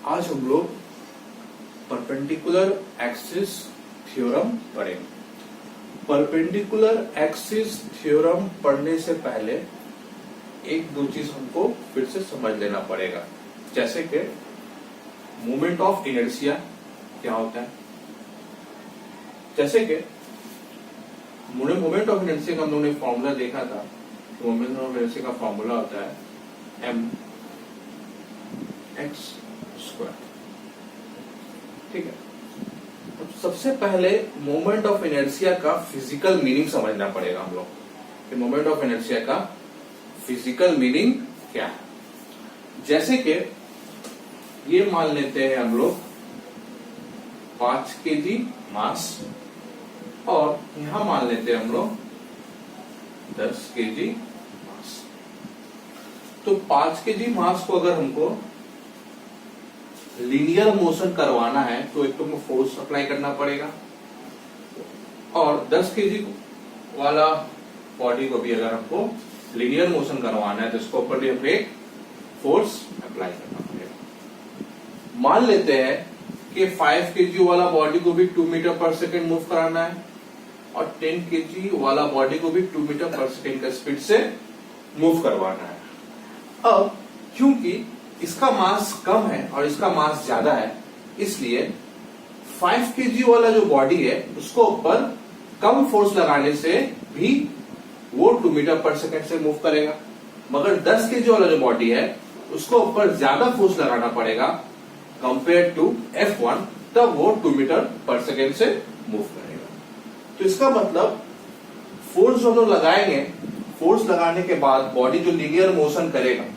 आज हम लोग परपेंडिकुलर एक्सिस थ्योरम पढ़ेंगे। परपेंडिकुलर एक्सिस थ्योरम पढ़ने से पहले एक दो चीज हमको फिर से समझ लेना पड़ेगा, जैसे कि मोमेंट ऑफ इनर्शिया क्या होता है। जैसे कि मोमेंट ऑफ इनर्शिया का हम लोगों ने फॉर्मूला देखा था। मोमेंट ऑफ इनर्शिया का फॉर्मूला होता है m x स्क्वायर। ठीक है, तो सबसे पहले मोमेंट ऑफ इनर्शिया का फिजिकल मीनिंग समझना पड़ेगा हम लोग कि मोमेंट ऑफ इनर्शिया का फिजिकल मीनिंग क्या है। जैसे कि ये मान लेते हैं हम लोग 5 kg मास और यहां मान लेते हैं हम लोग 10 kg मास। तो 5 kg मास को अगर हमको लीनियर मोशन करवाना है तो एक तो हमको फोर्स अप्लाई करना पड़ेगा, और 10 kg वाला बॉडी को भी अगर हमको लीनियर मोशन करवाना है तो इसके ऊपर भी हमको एक फोर्स अप्लाई करना पड़ेगा। मान लेते हैं कि 5 kg वाला बॉडी को भी 2 मीटर पर सेकेंड मूव कराना है और 10 kg वाला बॉडी को भी 2 मीटर पर सेकेंड का स्पीड से मूव करवाना है। अब क्योंकि इसका मास कम है और इसका मास ज्यादा है, इसलिए 5 kg वाला जो बॉडी है उसको ऊपर कम फोर्स लगाने से भी वो 2 मीटर पर सेकेंड से मूव करेगा, मगर 10 kg वाला जो बॉडी है उसको ऊपर ज्यादा फोर्स लगाना पड़ेगा कंपेयर टू F1, तब वो 2 मीटर पर सेकेंड से मूव करेगा। तो इसका मतलब फोर्स जो हम लोग लगाएंगे, फोर्स लगाने के बाद बॉडी जो लीनियर मोशन करेगा,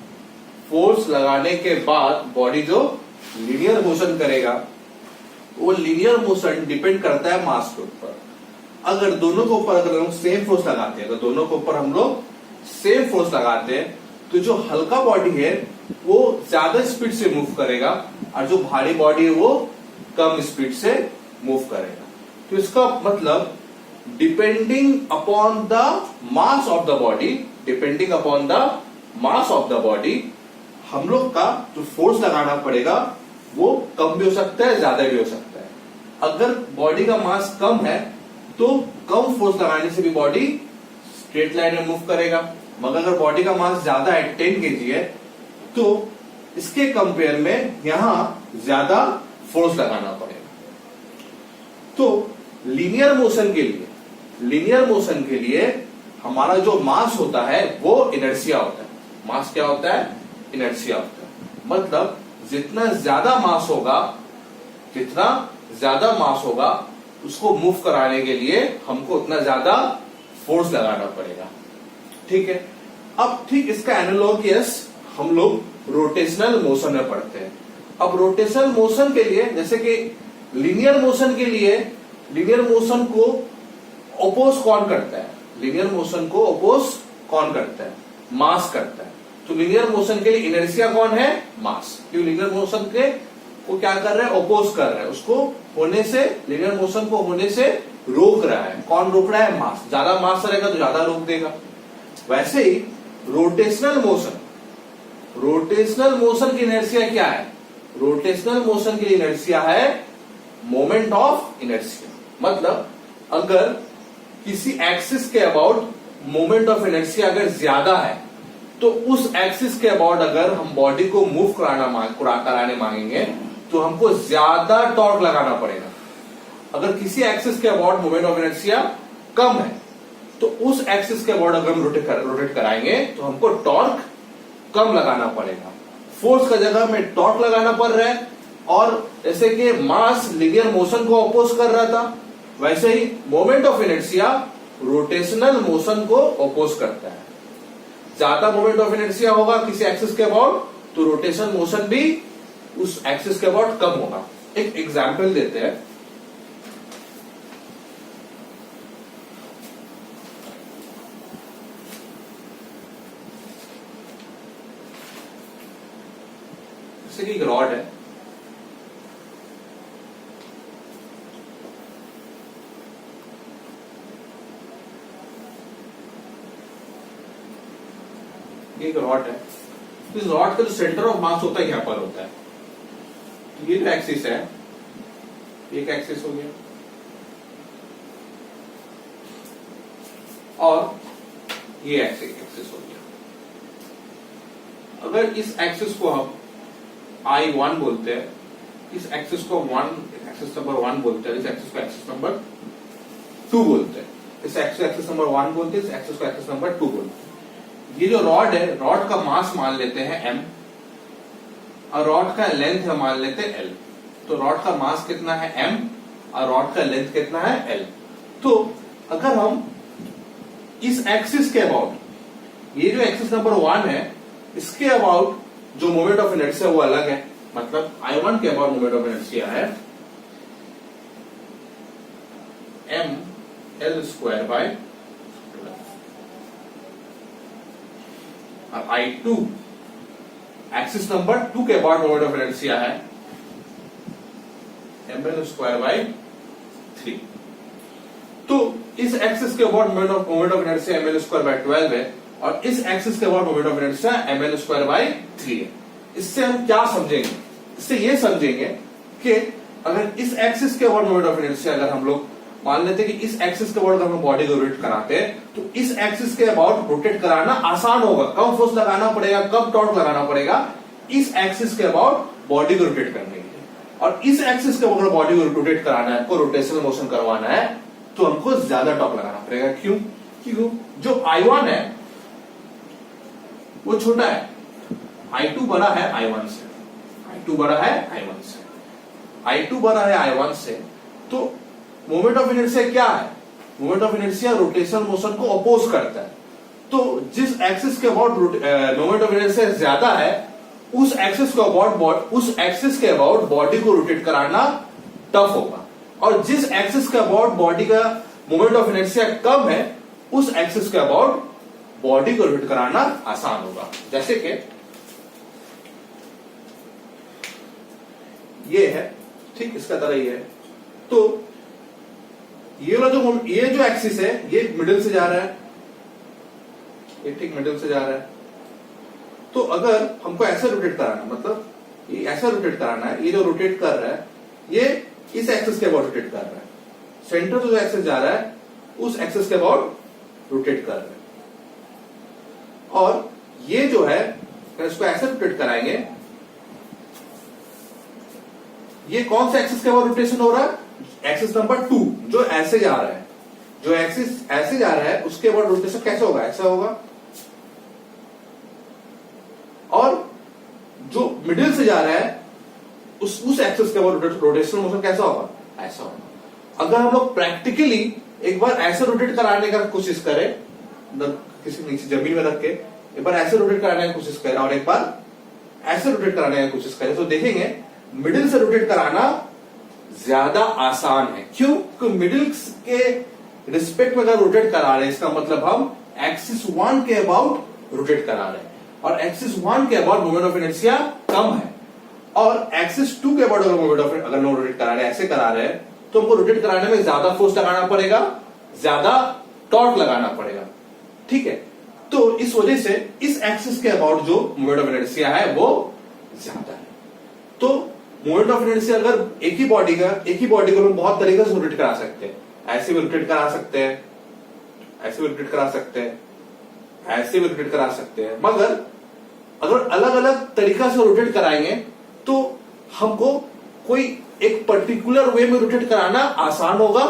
फोर्स लगाने के बाद बॉडी जो लीनियर मोशन करेगा, वो लीनियर मोशन डिपेंड करता है मास के ऊपर। अगर दोनों के ऊपर अगर हम सेम फोर्स लगाते हैं, अगर दोनों के ऊपर हम लोग सेम फोर्स लगाते हैं तो जो हल्का बॉडी है वो ज्यादा स्पीड से मूव करेगा और जो भारी बॉडी है वो कम स्पीड से मूव करेगा। तो इसका मतलब depending upon the mass of the body, depending upon the mass of the body, हम लोग का जो फोर्स लगाना पड़ेगा वो कम भी हो सकता है, ज्यादा भी हो सकता है। अगर बॉडी का मास कम है तो कम फोर्स लगाने से भी बॉडी स्ट्रेट लाइन में मूव करेगा, मगर अगर बॉडी का मास ज्यादा है, 10 kg है, तो इसके कंपेयर में यहां ज्यादा फोर्स लगाना पड़ेगा। तो लीनियर मोशन के लिए हमारा जो मास होता है वो इनर्शिया होता है। मास क्या होता है? इनर्शिया होता है। मतलब जितना ज्यादा मास होगा उसको मूव कराने के लिए हमको उतना ज्यादा फोर्स लगाना पड़ेगा। ठीक है, अब ठीक इसका एनालॉग हम लोग रोटेशनल मोशन में पढ़ते हैं। अब रोटेशनल मोशन के लिए, जैसे कि लीनियर मोशन के लिए, लीनियर मोशन को अपोज कौन करता है? लीनियर मोशन को अपोज कौन करता है? मास करता है। तो लीनियर मोशन के लिए इनर्शिया कौन है? मास। क्यों? लीनियर मोशन के को क्या कर रहा है? अपोज कर रहा है, उसको होने से, लीनियर मोशन को होने से रोक रहा है। कौन रोक रहा है? मास। ज्यादा मास रहेगा तो ज्यादा रोक देगा। वैसे ही रोटेशनल मोशन की इनर्शिया क्या है? रोटेशनल मोशन की इनर्शिया है मोमेंट ऑफ इनर्शिया। मतलब अगर किसी एक्सिस के अबाउट मोमेंट ऑफ इनर्शिया अगर ज्यादा है तो उस एक्सिस के अबाउट अगर हम बॉडी को मूव कराने मांगेंगे तो हमको ज्यादा टॉर्क लगाना पड़ेगा। अगर किसी एक्सिस के अबाउट मोमेंट ऑफ इनर्शिया कम है तो उस एक्सिस के अबाउट अगर हम रोटेट कराएंगे तो हमको टॉर्क कम लगाना पड़ेगा। फोर्स का जगह में टॉर्क लगाना पड़ रहा है, और जैसे कि मास लीनियर मोशन को अपोज कर रहा था, वैसे ही moment of inertia rotational motion को अपोज करता है। ज्यादा मोमेंट ऑफ इनर्शिया होगा किसी एक्सिस के अबाउट तो रोटेशन मोशन भी उस एक्सिस के अबाउट कम होगा। एक एग्जाम्पल देते हैं। जैसे कि एक रॉड है, एक रॉड है, तो इस रॉड का जो सेंटर ऑफ मास होता है यहां पर होता है। ये जो एक्सिस है एक एक्सिस हो गया और ये एक्सिस हो गया। अगर इस एक्सिस को हम I1 बोलते हैं, इस एक्सिस को एक्सिस नंबर 1 बोलते हैं, इस एक्सिस को एक्सिस नंबर 2 बोलते हैं, इस एक्सिस नंबर 1 बोलते हैं, इस एक्सिस को एक्सिस नंबर 2 बोलते हैं। ये जो रॉड है, रॉड का मास मान लेते हैं m और रॉड का लेंथ है मान लेते हैं l। तो रॉड का मास कितना है m और रॉड का लेंथ कितना है l। तो अगर हम इस एक्सिस के अबाउट, ये जो एक्सिस नंबर 1 है इसके अबाउट जो मोमेंट ऑफ इनर्शिया वो अलग है, मतलब I1 के अबाउट मोमेंट ऑफ इनर्शिया है ml² बाय 12 और I2 एक्सिस नंबर 2 के अबाउट मोमेंट ऑफ इनर्शिया है ml² बाय 3। तो इस एक्सिस के about moment of inertia ml² by 12 है और इस एक्सिस के about moment of inertia ml² by 3 है। इससे हम क्या समझेंगे? इससे ये समझेंगे कि अगर इस एक्सिस के अबाउट मोमेंट ऑफ इनर्शिया अगर हम लोग मान लेते हैं कि इस एक्सिस के अबाउट अगर हम बॉडी को रोटेट कराते हैं तो इस एक्सिस के अबाउट रोटेट कराना आसान होगा। कम फोर्स लगाना पड़ेगा, कम टॉर्क लगाना पड़ेगा इस एक्सिस के अबाउट बॉडी को रोटेट करने के लिए। और इस एक्सिस के अबाउट बॉडी को रोटेट कराना है, आपको रोटेशनल मोशन करवाना है तो हमको ज्यादा टॉर्क लगाना पड़ेगा। क्यों? क्यों? जो I1 है वो छोटा है, I2 बड़ा है I1 से, I2 बड़ा है I1 से, I2 बड़ा है I1 से। तो मोमेंट ऑफ इनर्शिया क्या है? Moment of inertia rotational motion को अपोज करता है। तो जिस एक्सिस के अबाउट मोमेंट ऑफ इनर्शिया ज्यादा है उस एक्सिस के अबाउट बॉडी को रोटेट कराना टफ होगा, और जिस एक्सिस के अबाउट बॉडी का मोमेंट ऑफ इनर्शिया कम है उस एक्सिस के अबाउट बॉडी को रोटेट कराना आसान होगा। जैसे कि ये है, ठीक इसका तरह ही है। तो ये जो एक्सिस है ये मिडिल से जा रहा है, ये ठीक मिडिल से जा रहा है। तो अगर हमको ऐसे रोटेट कराना, मतलब ये ऐसा रोटेट कराना है, ये जो रोटेट कर रहा है ये इस एक्सिस के अबाउट रोटेट कर रहा है, सेंटर से जो एक्सिस जा रहा है उस एक्सिस के अबाउट रोटेट कर रहा है। और ये जो है अगर इसको ऐसे रोटेट कराएंगे, ये कौन सा एक्सिस के अबाउट रोटेशन हो रहा है? एक्सिस नंबर 2 जो ऐसे जा रहा है, जो एक्सिस ऐसे जा रहा है उसके अबाउट रोटेशन कैसे होगा? ऐसा होगा। और जो मिडिल से जा रहा है उस एक्सिस के अबाउट रोटेशनल मोशन कैसा होगा? ऐसा होगा। अगर हम लोग प्रैक्टिकली एक बार ऐसे रोटेट कराने का कोशिश करें, किसी नीचे जमीन में रख के एक बार ऐसे रोटेट कराने की कोशिश करें और एक बार ऐसे रोटेट कराने की कोशिश करें, तो देखेंगे मिडिल से रोटेट कराना ज्यादा आसान है। क्यों? क्योंकि मिडिल के रिस्पेक्ट में अगर रोटेट करा रहे हैं इसका मतलब हम एक्सिस 1 के अबाउट रोटेट करा रहे हैं, और एक्सिस 1 के अबाउट मोमेंट ऑफ इनर्शिया कम है, और एक्सिस 2 के अबाउट मोमेंट ऑफ अगर हम रोटेट करा रहे हैं, ऐसे करा रहे हैं, तो हमको रोटेट कराने में ज्यादा फोर्स लगाना पड़ेगा, ज्यादा टॉर्क लगाना पड़ेगा। ठीक है, तो इस वजह से इस एक्सिस के अबाउट जो मोमेंट ऑफ इनर्शिया है वो ज्यादा है। तो मोमेंट ऑफ इनर्शिया अगर एक ही बॉडी को हम बहुत तरीके से रोटेट करा सकते हैं, ऐसे भी रोटेट करा सकते हैं, ऐसे भी रोटेट करा सकते हैं, ऐसे भी रोटेट करा सकते हैं, मगर अगर अलग अलग तरीका से रोटेट कराएंगे तो हमको कोई एक पर्टिकुलर वे में रोटेट कराना आसान होगा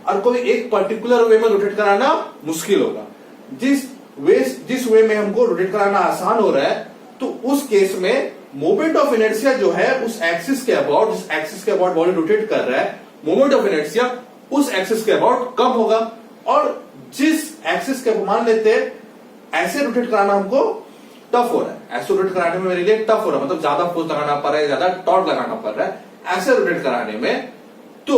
और कोई एक पर्टिकुलर वे में रोटेट कराना मुश्किल होगा। जिस वे में हमको रोटेट कराना आसान हो रहा है तो उस केस में मोमेंट ऑफ इनर्शिया जो है उस एक्सिस के अबाउट, जिस एक्सिस के अबाउट बॉडी रोटेट कर रहा है, मोमेंट ऑफ इनर्शिया उस एक्सिस के अबाउट कम होगा। और जिस एक्सिस के मान लेते हैं ऐसे रोटेट कराना हमको टफ हो रहा है, ऐसे रोटेट कराने में मेरे लिए टफ हो रहा है, मतलब ज्यादा फोर्स लगाना पड़ रहा है, ज्यादा टॉर्क लगाना पड़ रहा है ऐसे रोटेट कराने में। तो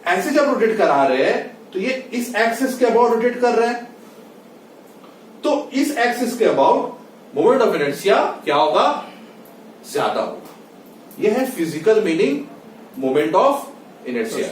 ऐसे जब रोटेट करा रहे हैं तो ये इस एक्सिस के अबाउट रोटेट कर रहा है, तो इस एक्सिस के अबाउट मोमेंट ऑफ इनर्शिया क्या होगा? ज्यादा होगा। यह है physical meaning moment of inertia.